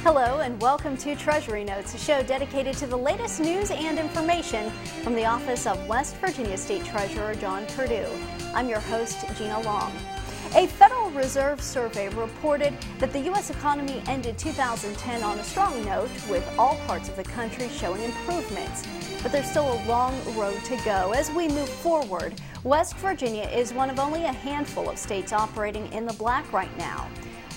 Hello and welcome to Treasury Notes, a show dedicated to the latest news and information from the office of West Virginia State Treasurer John Perdue. I'm your host, Gina. A Federal Reserve survey reported that the U.S. economy ended 2010 on a strong note, with all parts of the country showing improvements. But there's still a long road to go. As we move forward, West Virginia is one of only a handful of states operating in the black right now.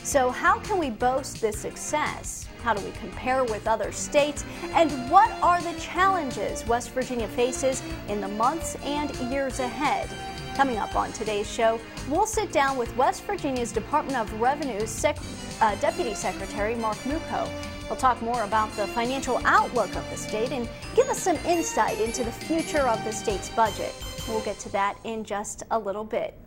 So how can we boast this success? How do we compare with other states? And what are the challenges West Virginia faces in the months and years ahead? Coming up on today's show, we'll sit down with West Virginia's Department of Revenue's Deputy Secretary Mark Machow. He'll talk more about the financial outlook of the state and give us some insight into the future of the state's budget. We'll get to that in just a little bit.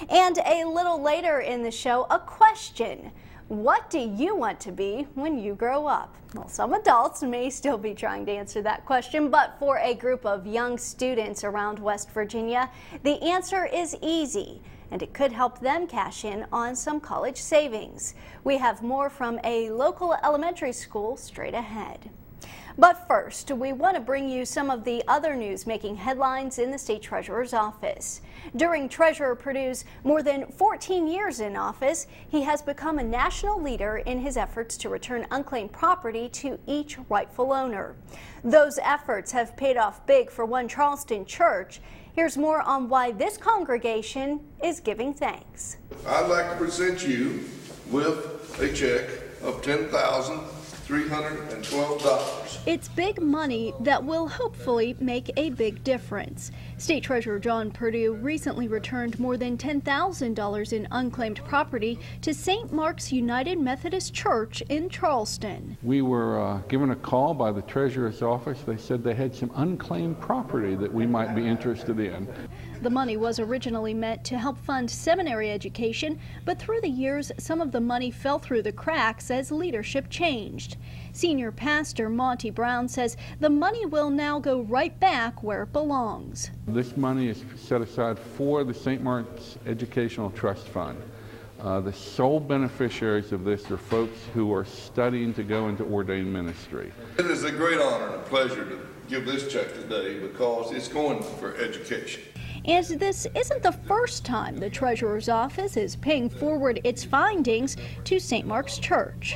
And a little later in the show, a question. What do you want to be when you grow up? Well, some adults may still be trying to answer that question, but for a group of young students around West Virginia, the answer is easy, and it could help them cash in on some college savings. We have more from a local elementary school straight ahead. But first, we want to bring you some of the other news making headlines in the state treasurer's office. During Treasurer Perdue's more than 14 years in office, he has become a national leader in his efforts to return unclaimed property to each rightful owner. Those efforts have paid off big for one Charleston church. Here's more on why this congregation is giving thanks. I'd like to present you with a check of $10,312. It's big money that will hopefully make a big difference. State Treasurer John Perdue recently returned more than $10,000 in unclaimed property to St. Mark's United Methodist Church in Charleston. We were given a call by the Treasurer's office. They said they had some unclaimed property that we might be interested in. The money was originally meant to help fund seminary education, but through the years, some of the money fell through the cracks as leadership changed. Senior pastor Monty Brown says the money will now go right back where it belongs. This money is set aside for the St. Mark's Educational Trust Fund. The sole beneficiaries of this are folks who are studying to go into ordained ministry. It is a great honor and a pleasure to give this check today because it's going for education. And this isn't the first time the Treasurer's office is paying forward its findings to St. Mark's Church.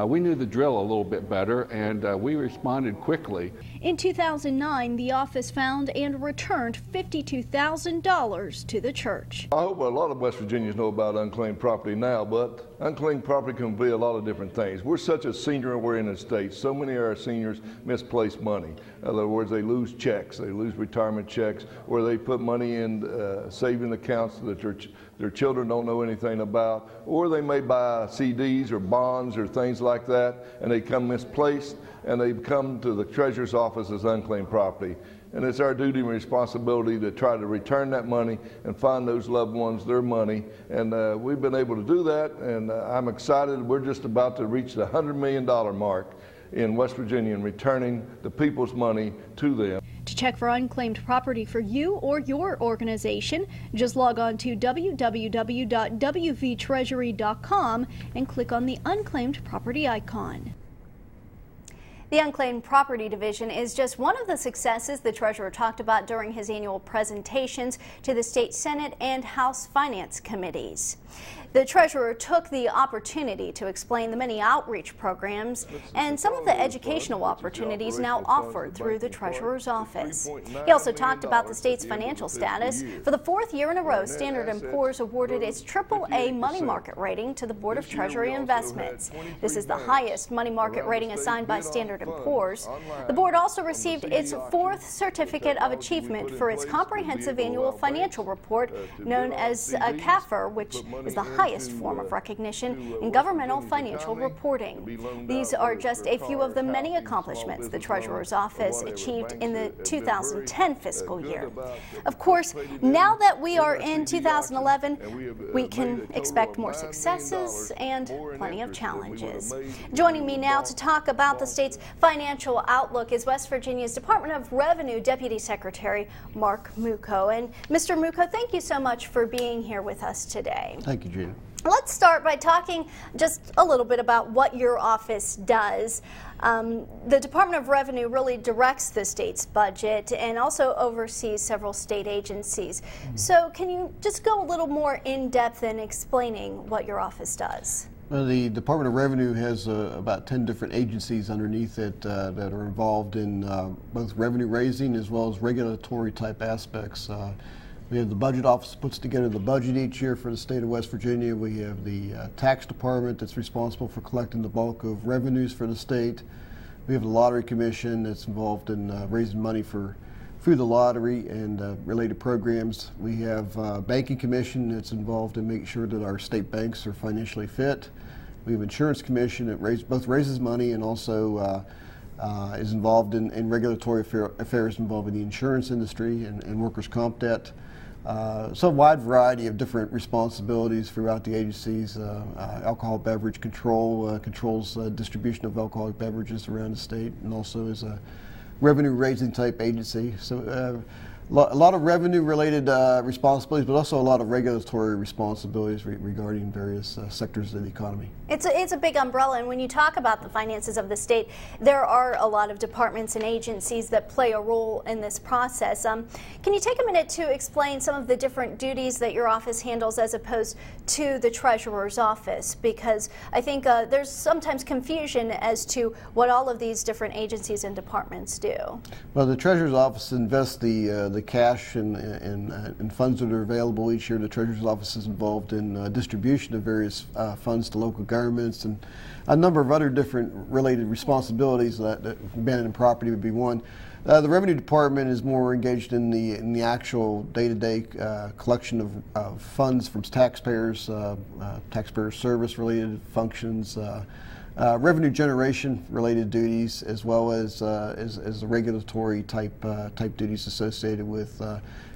We knew the drill a little bit better, and we responded quickly. In 2009, the office found and returned $52,000 to the church. I hope a lot of West Virginians know about unclaimed property now, but unclaimed property can be a lot of different things. We're such a senior-oriented state. So many of our seniors misplace money. In other words, they lose checks, they lose retirement checks, or they put money in saving accounts that their children don't know anything about, or they may buy CDs or bonds or things like that, and they come misplaced, and they come to the Treasurer's office as unclaimed property. And it's our duty and responsibility to try to return that money and find those loved ones their money. And we've been able to do that, and I'm excited. We're just about to reach the $100 million mark in West Virginia and returning the people's money to them. To check for unclaimed property for you or your organization, just log on to www.wvtreasury.com and click on the unclaimed property icon. The Unclaimed Property Division is just one of the successes the Treasurer talked about during his annual presentations to the State Senate and House Finance Committees. The Treasurer took the opportunity to explain the many outreach programs and some of the educational opportunities now offered through the Treasurer's office. He also talked about the state's financial status. For the fourth year in a row, Standard & Poor's awarded its AAA money market rating to the Board of Treasury Investments. This is the highest money market rating assigned by Standard & Poor's. The board also received its fourth Certificate of Achievement for its comprehensive annual financial report, known as a CAFR, which is the highest form of recognition in governmental financial reporting. These are just a few of the many accomplishments the Treasurer's office achieved in the 2010 fiscal year. Of course, now that we are in 2011, we can expect more successes and plenty of challenges. Joining me now to talk about the state's financial outlook is West Virginia's Department of Revenue Deputy Secretary Mark Machow. And Mr. Machow, thank you so much for being here with us today. Thank you, Gina. Let's start by talking just a little bit about what your office does. The Department of Revenue really directs the state's budget and also oversees several state agencies. So can you just go a little more in depth in explaining what your office does? Well, the Department of Revenue has about 10 different agencies underneath it that are involved in both revenue raising as well as regulatory type aspects. We have the budget office that puts together the budget each year for the state of West Virginia. We have the tax department that's responsible for collecting the bulk of revenues for the state. We have the lottery commission that's involved in raising money through the lottery and related programs. We have banking commission that's involved in making sure that our state banks are financially fit. We have insurance commission that both raises money and also is involved in regulatory affairs involving the insurance industry and workers' comp debt. So a wide variety of different responsibilities throughout the agencies. Alcohol beverage control controls distribution of alcoholic beverages around the state, and also is a revenue raising type agency. So a lot of revenue related responsibilities, but also a lot of regulatory responsibilities regarding various sectors of the economy. It's a big umbrella, and when you talk about the finances of the state, there are a lot of departments and agencies that play a role in this process. Can you take a minute to explain some of the different duties that your office handles as opposed to the treasurer's office? Because I think there's sometimes confusion as to what all of these different agencies and departments do. Well, the treasurer's office invests the cash and funds that are available each year. The treasurer's office is involved in distribution of various funds to local governments and a number of other different related responsibilities. That abandoned property would be one. The revenue department is more engaged in the actual day-to-day collection of funds from taxpayers, taxpayer service related functions, revenue generation related duties, as well as the regulatory type duties associated with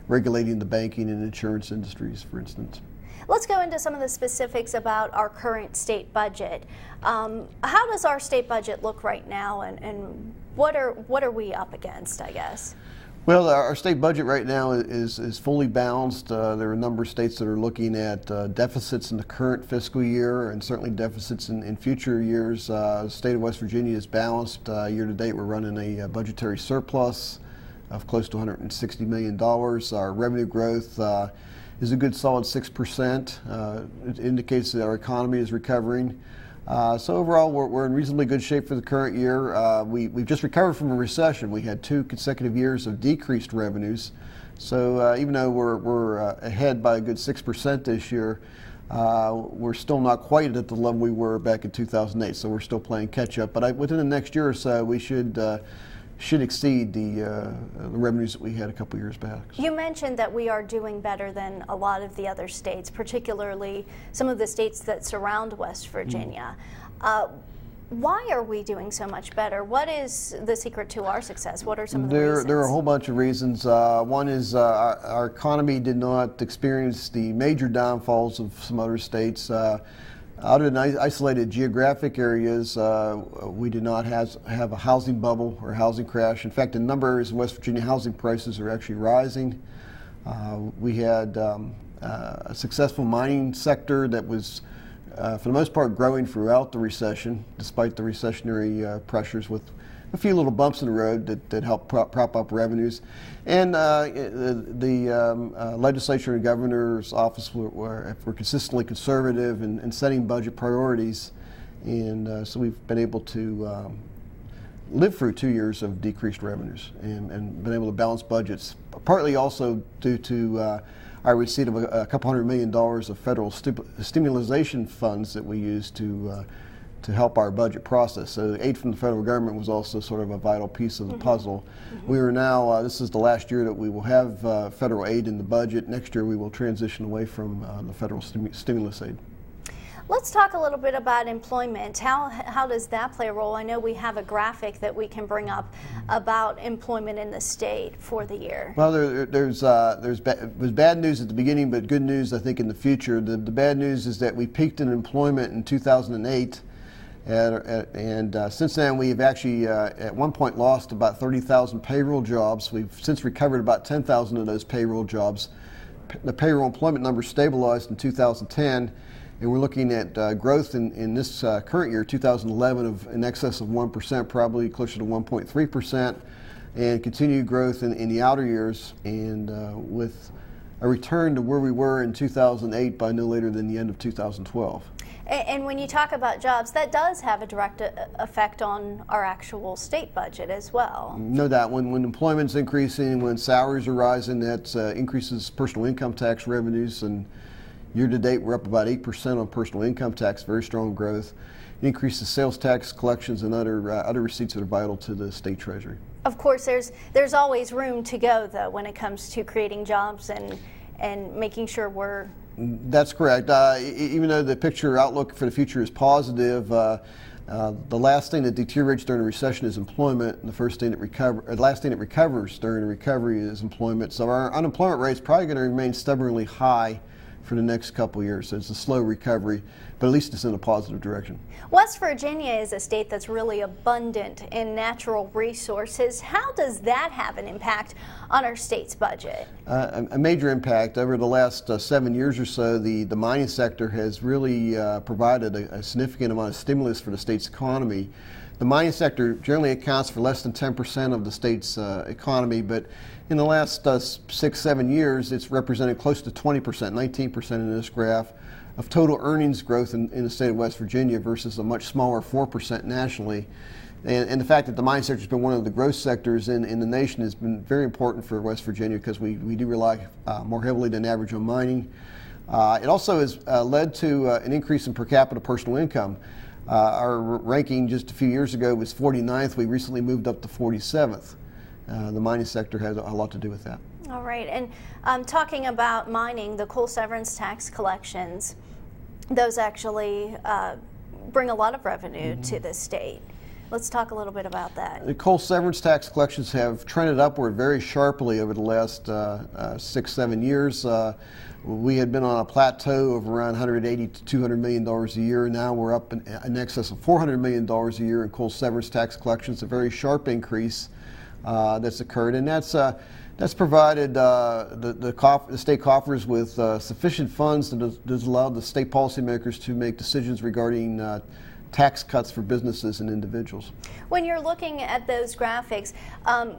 regulating the banking and insurance industries, for instance. Let's go into some of the specifics about our current state budget. How does our state budget look right now, and what are we up against, I guess? Well, our state budget right now is fully balanced. There are a number of states that are looking at deficits in the current fiscal year and certainly deficits in future years. The state of West Virginia is balanced. Year to date, we're running a budgetary surplus of close to $160 million. Our revenue growth is a good solid 6%. It indicates that our economy is recovering. So overall, we're in reasonably good shape for the current year. We've just recovered from a recession. We had 2 consecutive years of decreased revenues. So even though we're ahead by a good 6% this year, we're still not quite at the level we were back in 2008. So we're still playing catch up. But within the next year or so, we should exceed the revenues that we had a couple years back. You mentioned that we are doing better than a lot of the other states, particularly some of the states that surround West Virginia. Why are we doing so much better? What is the secret to our success? What are some of the reasons? There are a whole bunch of reasons. One is our economy did not experience the major downfalls of some other states. Out in isolated geographic areas, we did not have a housing bubble or housing crash. In fact, in a number of areas in West Virginia, housing prices are actually rising. We had a successful mining sector that was, for the most part, growing throughout the recession, despite the recessionary pressures, with a few little bumps in the road that helped prop up revenues. And the legislature and governor's office were consistently conservative in setting budget priorities. And so we've been able to live through 2 years of decreased revenues and been able to balance budgets, partly also due to our receipt of a couple $100 million of federal stimulation funds that we use to help our budget process. So aid from the federal government was also sort of a vital piece of the puzzle. We are now, this is the last year that we will have federal aid in the budget. Next year we will transition away from the federal stimulus aid. Let's talk a little bit about employment. How does that play a role? I know we have a graphic that we can bring up about employment in the state for the year. Well, there's bad news at the beginning, but good news I think in the future. The bad news is that we peaked in employment in 2008. And since then, we've actually at one point lost about 30,000 payroll jobs. We've since recovered about 10,000 of those payroll jobs. The payroll employment number stabilized in 2010, and we're looking at growth in this current year, 2011, of in excess of 1%, probably closer to 1.3%, and continued growth in the outer years, and with a return to where we were in 2008 by no later than the end of 2012. And when you talk about jobs, that does have a direct effect on our actual state budget as well. No doubt. When employment's increasing, when salaries are rising, that increases personal income tax revenues. And year to date, we're up about 8% on personal income tax, very strong growth. It increases sales tax collections and other receipts that are vital to the state treasury. Of course, there's always room to go, though, when it comes to creating jobs and making sure we're... That's correct. Even though the picture outlook for the future is positive, the last thing that deteriorates during a recession is employment, and the last thing that recovers during a recovery is employment. So our unemployment rate is probably going to remain stubbornly high for the next couple of years. So it's a slow recovery, but at least it's in a positive direction. West Virginia is a state that's really abundant in natural resources. How does that have an impact on our state's budget? A major impact. Over the last 7 years or so, the mining sector has really provided a significant amount of stimulus for the state's economy. The mining sector generally accounts for less than 10% of the state's economy, but in the last 6-7 years, it's represented close to 20%, 19% in this graph, of total earnings growth in the state of West Virginia versus a much smaller 4% nationally. And the fact that the mining sector has been one of the growth sectors in the nation has been very important for West Virginia because we do rely more heavily than average on mining. It also has led to an increase in per capita personal income. Our ranking just a few years ago was 49th. We recently moved up to 47th. The mining sector has a lot to do with that. All right, and talking about mining, the coal severance tax collections, those actually bring a lot of revenue to the state. Let's talk a little bit about that. The coal severance tax collections have trended upward very sharply over the last 6-7 years. We had been on a plateau of around $180 to $200 million a year. Now we're up in excess of $400 million a year in coal severance tax collections, a very sharp increase that's occurred, and that's provided the state coffers with sufficient funds that has allowed the state policymakers to make decisions regarding tax cuts for businesses and individuals. When you're looking at those graphics,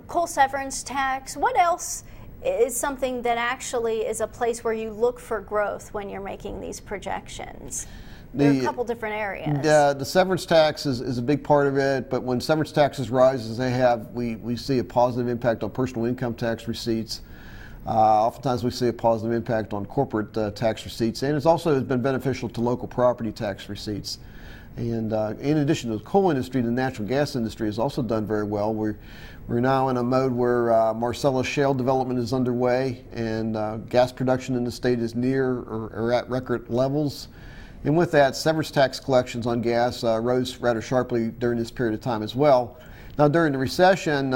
coal severance tax, what else is something that actually is a place where you look for growth when you're making these projections? There are a couple different areas. The severance tax is a big part of it, but when severance taxes rise as they have, we see a positive impact on personal income tax receipts. Oftentimes we see a positive impact on corporate tax receipts, and it's also been beneficial to local property tax receipts. And in addition to the coal industry, the natural gas industry has also done very well. We're now in a mode where Marcellus shale development is underway, and gas production in the state is near or at record levels. And with that, severance tax collections on gas rose rather sharply during this period of time as well. Now, during the recession,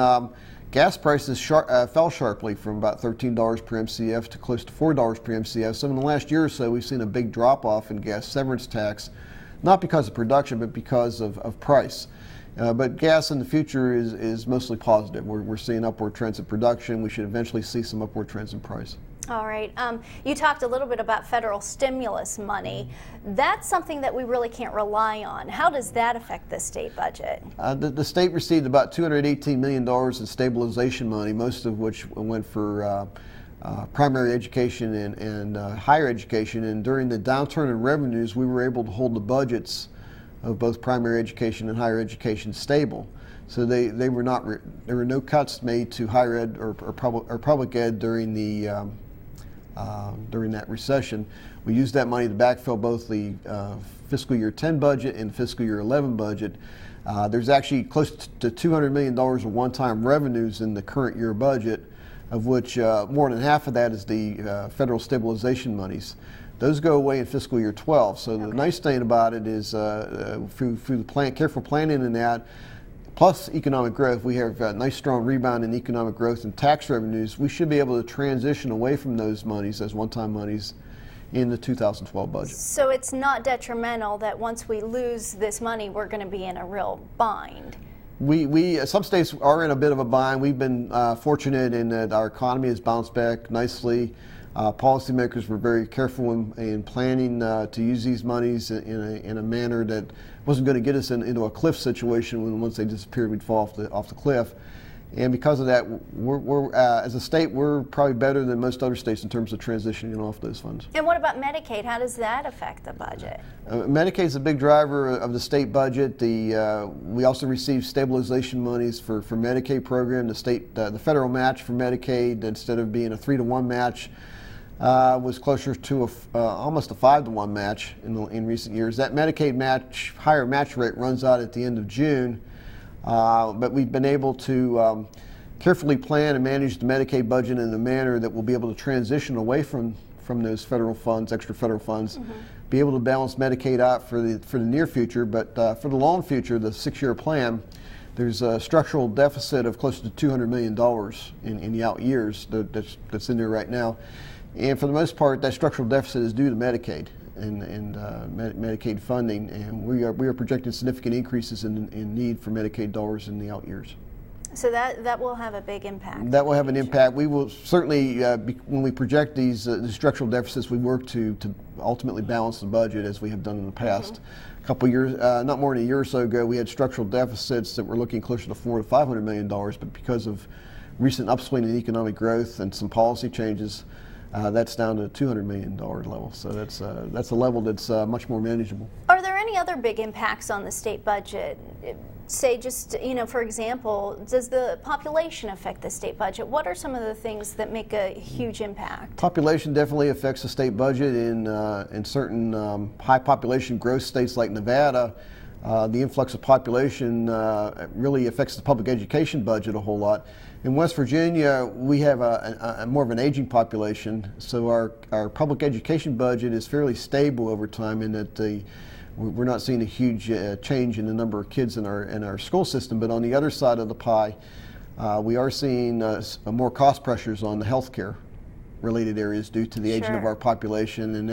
gas prices fell sharply from about $13 per MCF to close to $4 per MCF. So in the last year or so, we've seen a big drop-off in gas severance tax, not because of production, but because of price. But gas in the future is mostly positive. We're seeing upward trends in production. We should eventually see some upward trends in price. All right. You talked a little bit about federal stimulus money. That's something that we really can't rely on. How does that affect the state budget? The state received about $218 million in stabilization money, most of which went for primary education and higher education. And during the downturn in revenues, we were able to hold the budgets of both primary education and higher education stable. So there were no cuts made to higher ed or public ed during that recession. We used that money to backfill both the fiscal year 10 budget and fiscal year 11 budget. There's actually close to $200 million of one-time revenues in the current year budget, of which more than half of that is the federal stabilization monies. Those go away in fiscal year 12. So the nice thing about it is through the careful planning in that, plus economic growth, we have a nice strong rebound in economic growth and tax revenues. We should be able to transition away from those monies, those one-time monies, in the 2012 budget. So it's not detrimental that once we lose this money, we're going to be in a real bind. Some states are in a bit of a bind. We've been fortunate in that our economy has bounced back nicely. Policymakers were very careful in planning to use these monies in a manner that wasn't going to get us into a cliff situation when once they disappeared we'd fall off the cliff. And because of that, we're as a state, we're probably better than most other states in terms of transitioning off those funds. And what about Medicaid? How does that affect the budget? Medicaid is a big driver of the state budget. We also receive stabilization monies for Medicaid program. The federal match for Medicaid, instead of being a 3-to-1 match, was closer to almost a 5-to-1 match in recent years. That Medicaid match, higher match rate, runs out at the end of June. But we've been able to carefully plan and manage the Medicaid budget in a manner that we'll be able to transition away from those federal funds, extra federal funds, be able to balance Medicaid out for the near future. But for the long future, the 6-year plan, there's a structural deficit of close to $200 million in the out years that's in there right now. And for the most part, that structural deficit is due to Medicaid and Medicaid funding, and we are projecting significant increases in need for Medicaid dollars in the out years. So that will have a big impact. That will have an impact. We will certainly, when we project these structural deficits, we work to ultimately balance the budget as we have done in the past. A couple years, not more than a year or so ago, we had structural deficits that were looking closer to $400 to $500 million, but because of recent upswing in economic growth and some policy changes, that's down to a $200 million level. So that's a level that's much more manageable. Are there any other big impacts on the state budget? Say just, for example, does the population affect the state budget? What are some of the things that make a huge impact? Population definitely affects the state budget in certain high population growth states like Nevada. The influx of population really affects the public education budget a whole lot. In West Virginia, we have a more of an aging population, so our public education budget is fairly stable over time in that we're not seeing a huge change in the number of kids in our school system. But on the other side of the pie, we are seeing more cost pressures on the healthcare related areas due to the aging of our population. And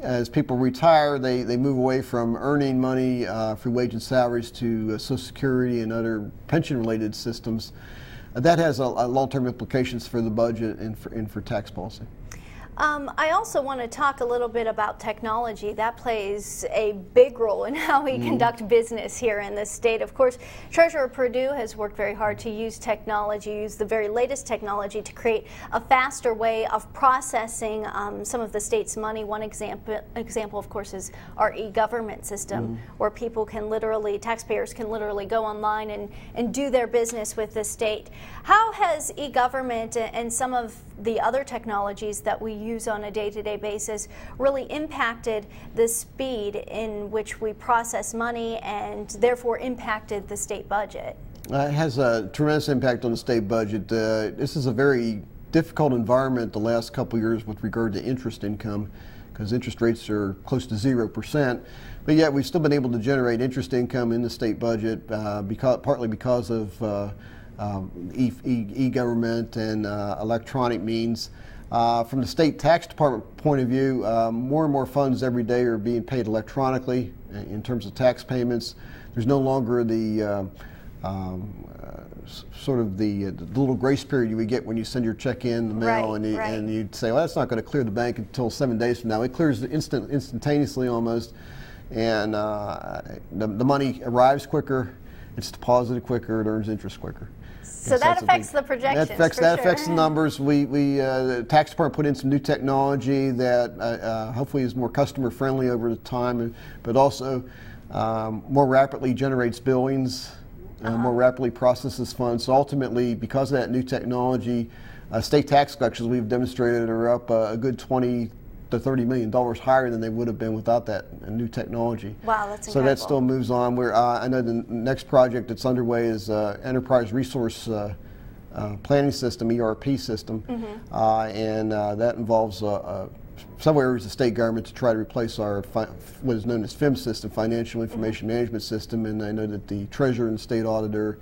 as people retire, they move away from earning money through wage and salaries to Social Security and other pension-related systems. That has long-term implications for the budget and for tax policy. I also want to talk a little bit about technology. That plays a big role in how we conduct business here in this state. Of course, Treasurer Perdue has worked very hard to use technology, use the very latest technology to create a faster way of processing some of the state's money. One example, of course, is our e-government system, where people can literally, taxpayers can literally go online and do their business with the state. How has e-government and some of the other technologies that we use on a day-to-day basis really impacted the speed in which we process money and therefore impacted the state budget? It has a tremendous impact on the state budget. This is a very difficult environment the last couple of years with regard to interest income, because interest rates are close to 0%. But yet we've still been able to generate interest income in the state budget, partly because of e-government and electronic means. From the state tax department point of view, more and more funds every day are being paid electronically in terms of tax payments. There's no longer the sort of the little grace period you would get when you send your check in the mail, and you'd say, well, that's not going to clear the bank until 7 days from now. It clears instantaneously almost, and the money arrives quicker, it's deposited quicker, it earns interest quicker. So that affects the projections. That affects the numbers. The tax department put in some new technology that hopefully is more customer friendly over the time, but also more rapidly generates billings, more rapidly processes funds. So ultimately, because of that new technology, state tax collections we've demonstrated are up a good $20 to $30 million higher than they would have been without that new technology. Wow, that's incredible. So that still moves on. I know the next project that's underway is Enterprise Resource Planning System, ERP system, and that involves several areas of state government to try to replace our what is known as FIM system, Financial Information Management System, and I know that the Treasurer and the State Auditor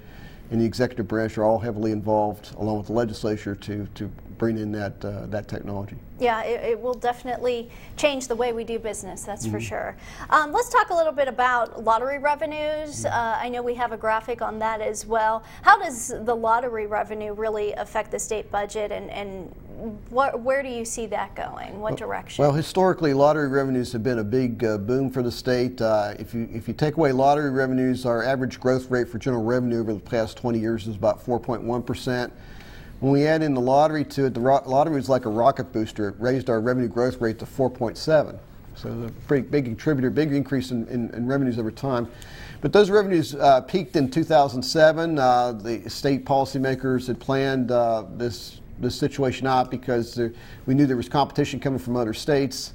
and the Executive Branch are all heavily involved, along with the legislature, to bring in that technology. Yeah, it will definitely change the way we do business, that's for sure. Let's talk a little bit about lottery revenues. I know we have a graphic on that as well. How does the lottery revenue really affect the state budget, and where do you see that going? What direction? Well, historically, lottery revenues have been a big boom for the state. If you take away lottery revenues, our average growth rate for general revenue over the past 20 years is about 4.1%. When we add in the lottery to it, the lottery was like a rocket booster. It raised our revenue growth rate to 4.7. So a pretty big contributor, big increase in revenues over time. But those revenues peaked in 2007. The state policymakers had planned this situation out because we knew there was competition coming from other states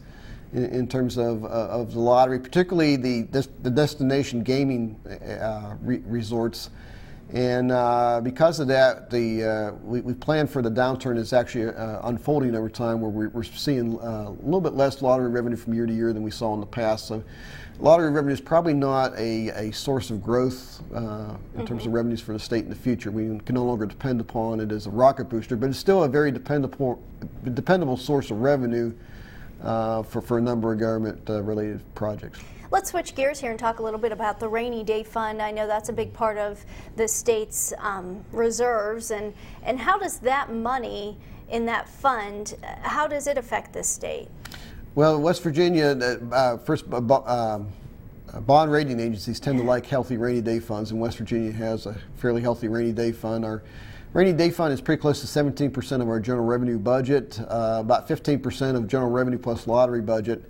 in terms of the lottery, particularly the destination gaming resorts. And because of that, we planned for the downturn that's actually unfolding over time, where we're seeing a little bit less lottery revenue from year to year than we saw in the past. So lottery revenue is probably not a source of growth in terms of revenues for the state in the future. We can no longer depend upon it as a rocket booster, but it's still a very dependable source of revenue for a number of government-related projects. Let's switch gears here and talk a little bit about the rainy day fund. I know that's a big part of the state's reserves, and how does that money in that fund, how does it affect the state? Well, West Virginia, bond rating agencies tend to like healthy rainy day funds, and West Virginia has a fairly healthy rainy day fund. Our rainy day fund is pretty close to 17% of our general revenue budget, about 15% of general revenue plus lottery budget.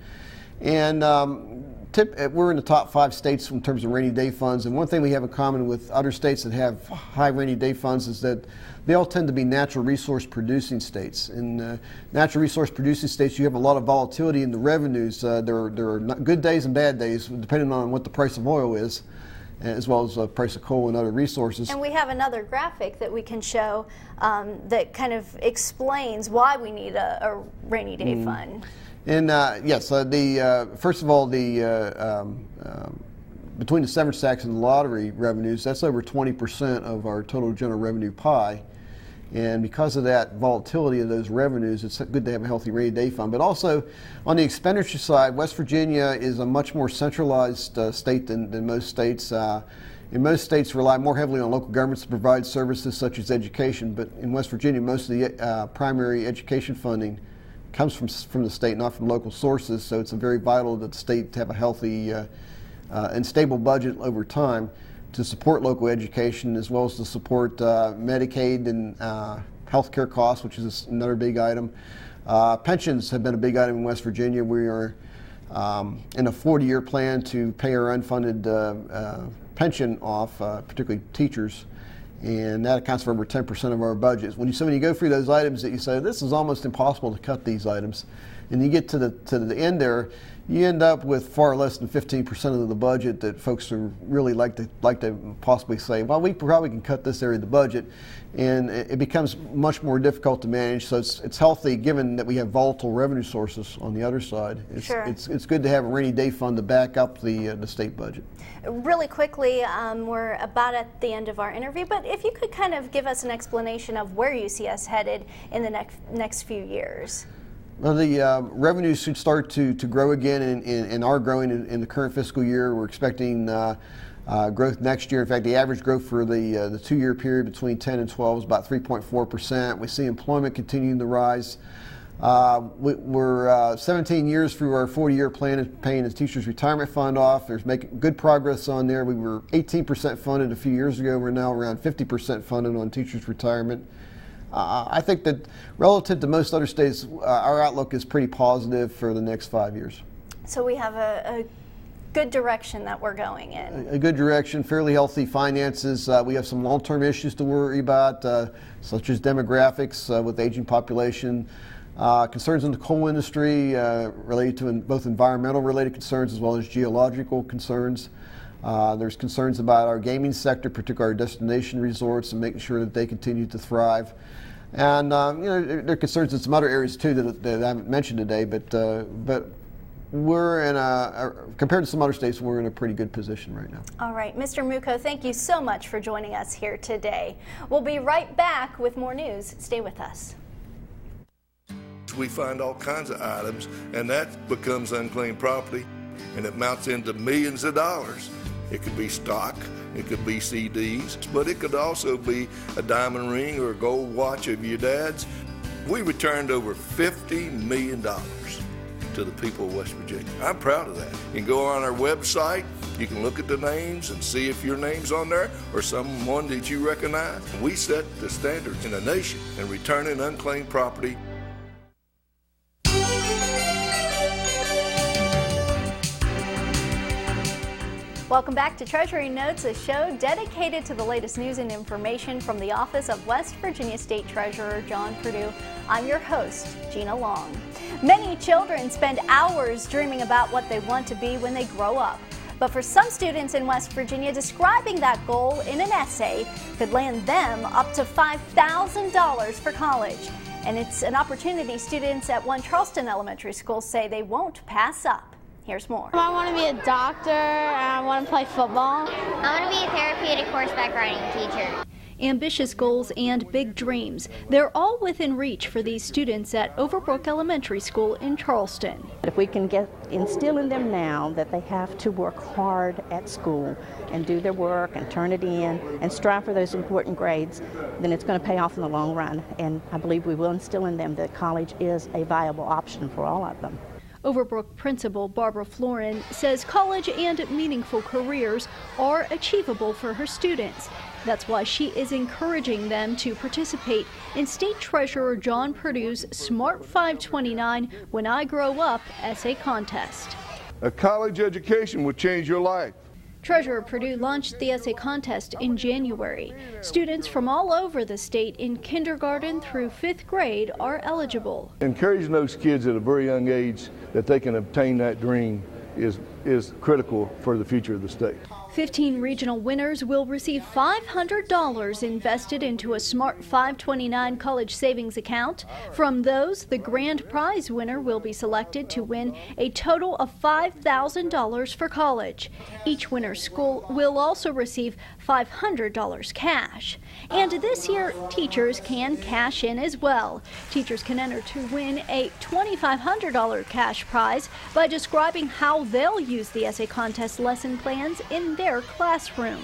And we're in the top 5 states in terms of rainy day funds, and one thing we have in common with other states that have high rainy day funds is that they all tend to be natural resource producing states. In natural resource producing states, you have a lot of volatility in the revenues. There are good days and bad days, depending on what the price of oil is, as well as the price of coal and other resources. And we have another graphic that we can show that kind of explains why we need a rainy day fund. And yes, first of all, between the severance tax and the lottery revenues, that's over 20% of our total general revenue pie. And because of that volatility of those revenues, it's good to have a healthy rainy day fund. But also, on the expenditure side, West Virginia is a much more centralized state than most states. In most states, rely more heavily on local governments to provide services such as education. But in West Virginia, most of the primary education funding comes from the state, not from local sources. So it's very vital that the state have a healthy and stable budget over time to support local education, as well as to support Medicaid and healthcare costs, which is another big item. Pensions have been a big item in West Virginia. We are in a 40-year plan to pay our unfunded pension off, particularly teachers, and that accounts for over 10% of our budget. When you go through those items that you say, this is almost impossible to cut these items, and you get to the end there, you end up with far less than 15% of the budget that folks are really like to possibly say, well, we probably can cut this area of the budget, and it becomes much more difficult to manage. So it's healthy, given that we have volatile revenue sources on the other side. It's good to have a rainy day fund to back up the state budget. Really quickly, we're about at the end of our interview, but if you could kind of give us an explanation of where you see us headed in the next few years. Well, the revenues should start to grow again and are growing in the current fiscal year. We're expecting growth next year. In fact, the average growth for the 2-year period between 10 and 12 is about 3.4%. We see employment continuing to rise. We're 17 years through our 40-year plan of paying the teachers' retirement fund off. There's making good progress on there. We were 18% funded a few years ago. We're now around 50% funded on teachers' retirement. I think that relative to most other states, our outlook is pretty positive for the next 5 years. So we have a good direction that we're going in. A good direction, fairly healthy finances. We have some long-term issues to worry about, such as demographics with aging population, concerns in the coal industry related to both environmental-related concerns as well as geological concerns. There's concerns about our gaming sector, particularly our destination resorts, and making sure that they continue to thrive. And there are concerns in some other areas too that I haven't mentioned today. But we're in compared to some other states, we're in a pretty good position right now. All right, Mr. Machow, thank you so much for joining us here today. We'll be right back with more news. Stay with us. We find all kinds of items, and that becomes unclaimed property, and it mounts into millions of dollars. It could be stock, it could be CDs, but it could also be a diamond ring or a gold watch of your dad's. We returned over $50 million to the people of West Virginia. I'm proud of that. You can go on our website, you can look at the names and see if your name's on there or someone that you recognize. We set the standard in the nation in returning unclaimed property. Welcome back to Treasury Notes, a show dedicated to the latest news and information from the office of West Virginia State Treasurer John Perdue. I'm your host, Gina Long. Many children spend hours dreaming about what they want to be when they grow up. But for some students in West Virginia, describing that goal in an essay could land them up to $5,000 for college. And it's an opportunity students at one Charleston Elementary School say they won't pass up. Here's more. I want to be a doctor, and I want to play football. I want to be a therapeutic horseback riding teacher. Ambitious goals and big dreams. They're all within reach for these students at Overbrook Elementary School in Charleston. If we can instill in them now that they have to work hard at school and do their work and turn it in and strive for those important grades, then it's going to pay off in the long run. And I believe we will instill in them that college is a viable option for all of them. Overbrook Principal Barbara Florin says college and meaningful careers are achievable for her students. That's why she is encouraging them to participate in State Treasurer John Perdue's Smart 529 When I Grow Up essay contest. A college education will change your life. Treasurer Perdue launched the essay contest in January. Students from all over the state in kindergarten through 5th grade are eligible. Encouraging those kids at a very young age that they can obtain that dream is critical for the future of the state. 15 regional winners will receive $500 invested into a Smart 529 college savings account. From those, the grand prize winner will be selected to win a total of $5,000 for college. Each winner's school will also receive $500 cash. And this year, teachers can cash in as well. Teachers can enter to win a $2,500 cash prize by describing how they'll use the essay contest lesson plans in their classroom.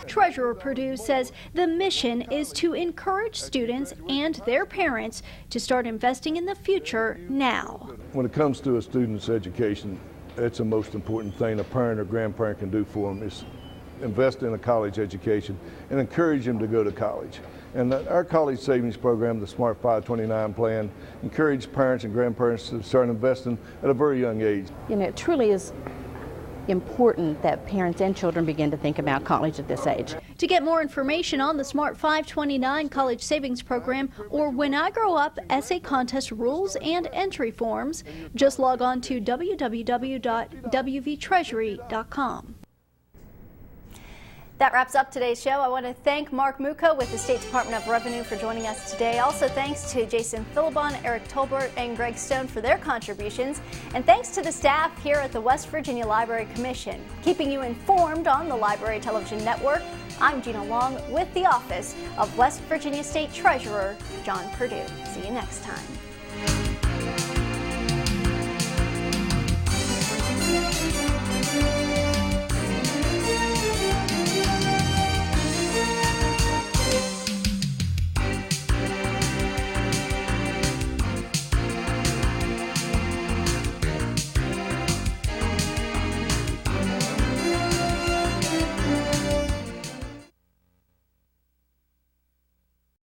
Treasurer Perdue says the mission is to encourage students and their parents to start investing in the future now. When it comes to a student's education, it's the most important thing a parent or grandparent can do for them is invest in a college education and encourage them to go to college. And our college savings program, the Smart 529 plan, encourages parents and grandparents to start investing at a very young age. You know, it truly is important that parents and children begin to think about college at this age. To get more information on the Smart 529 College Savings Program or When I Grow Up essay contest rules and entry forms, just log on to www.wvtreasury.com. That wraps up today's show. I want to thank Mark Machow with the State Department of Revenue for joining us today. Also thanks to Jason Philibon, Eric Tolbert, and Greg Stone for their contributions. And thanks to the staff here at the West Virginia Library Commission. Keeping you informed on the Library Television Network, I'm Gina Long with the Office of West Virginia State Treasurer John Perdue. See you next time.